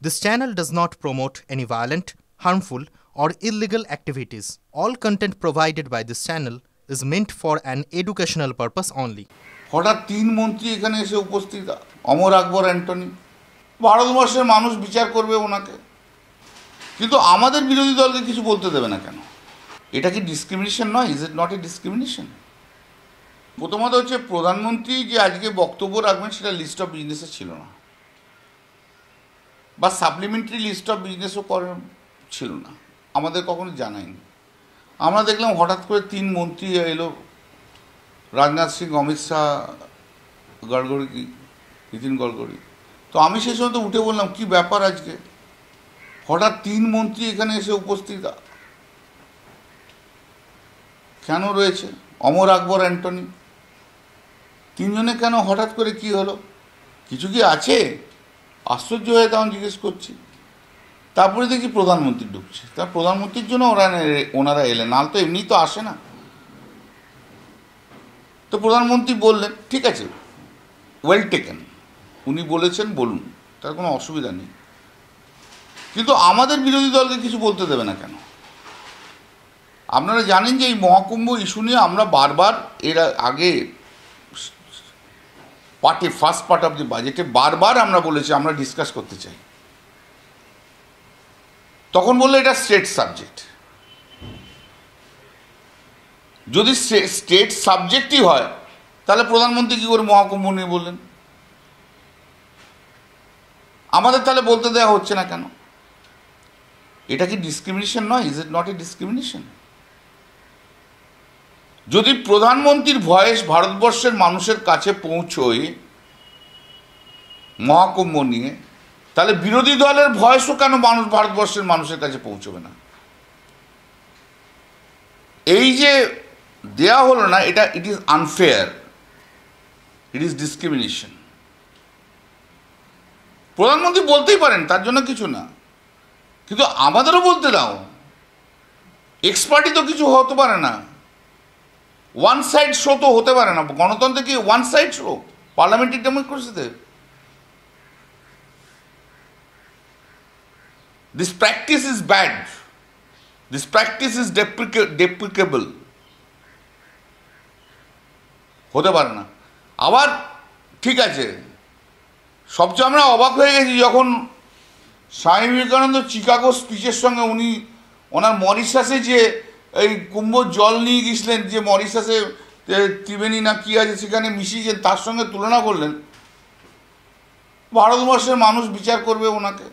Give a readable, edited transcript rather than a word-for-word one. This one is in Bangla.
This channel does not promote any violent, harmful, or illegal activities. All content provided by this channel is meant for an educational purpose only. হঠাৎ তিন মন্ত্রী এখানে এসে উপস্থিত, অমর আকবর অ্যান্টনি। ভারতবর্ষের মানুষ বিচার করবে ওনাকে, কিন্তু আমাদের বিরোধী দলকে কিছু বলতে দেবে না কেন? এটা কি ডিসক্রিমিনেশন নয়? Is it not a discrimination? প্রথমত হচ্ছে, প্রধানমন্ত্রী যে আজকে বক্তব্য রাখবেন সেটা লিস্ট অফ বিজনেসে ছিল না, বা সাপ্লিমেন্টারি লিস্ট অফ বিজনেসও ছিল না, আমাদের কখনো জানায়নি। আমরা দেখলাম হঠাৎ করে তিন মন্ত্রী এলো, রাজনাথ সিং, অমিত শাহ, গডকরি, নীতিন গডকরি। তো আমি সেই সময় তো উঠে বললাম, কি ব্যাপার আজকে হঠাৎ তিন মন্ত্রী এখানে এসে উপস্থিত কেন রয়েছে? অমর আকবর অ্যান্টনি, তিনজনে কেন হঠাৎ করে কি হলো? কিছু কি আছে? আশ্চর্য হয়ে তখন জিজ্ঞেস করছি। তারপরে দেখি প্রধানমন্ত্রী ঢুকছে। তা প্রধানমন্ত্রীর জন্য ওনারা এলেন, নাল তো এমনি তো আসে না। তো প্রধানমন্ত্রী বললেন, ঠিক আছে, ওয়েল টেকেন, উনি বলেছেন বলুন, তার কোনো অসুবিধা নেই, কিন্তু আমাদের বিরোধী দলকে কিছু বলতে দেবে না কেন? আপনারা জানেন যে এই মহাকুম্ভ ইস্যু নিয়ে আমরা বারবার এর আগে ফার্স্ট পার্ট অফ দি বাজেটে বারবার আমরা বলেছি আমরা ডিসকাস করতে চাই। তখন বললে এটা স্টেট সাবজেক্ট। যদি স্টেট সাবজেক্টই হয় তাহলে প্রধানমন্ত্রী কি করে মহাকুম্ভ নিয়ে বললেন? আমাদের তাহলে বলতে দেওয়া হচ্ছে না কেন? এটা কি ডিসক্রিমিনেশন নয়? Is it not a discrimination? যদি প্রধানমন্ত্রীর ভয়েস ভারতবর্ষের মানুষের কাছে পৌঁছয় মহাকুম্ভ নিয়ে, তাহলে বিরোধী দলের ভয়েসও কেন ভারতবর্ষের মানুষের কাছে পৌঁছবে না? এই যে দেয়া হলো না, এটা it is unfair, it is discrimination. প্রধানমন্ত্রী বলতেই পারেন, তার জন্য কিছু না, কিন্তু আমাদেরও বলতে দাও। এক্সপার্টই তো কিছু হতে পারে না, ওয়ান সাইড শো তো হতে পারে না। গণতন্ত্রে কি ওয়ান সাইড শো? পার্লামেন্টারি ডেমোক্রেসিতে this practice is bad, this practice is deprecable, হতে পারে না। আবার ঠিক আছে, সবচেয়ে আমরা অবাক হয়ে গেছি যখন স্বামী বিবেকানন্দ চিকাগো স্পিচের সঙ্গে উনি ওনার মরিশাসে যে এই কুম্ভ জল নিয়ে গেছিলেন, যে মরিশাসে ত্রিবেণী না কি আছে সেখানে মিশিয়েছেন, তার সঙ্গে তুলনা করলেন। ভারতবর্ষের মানুষ বিচার করবে ওনাকে।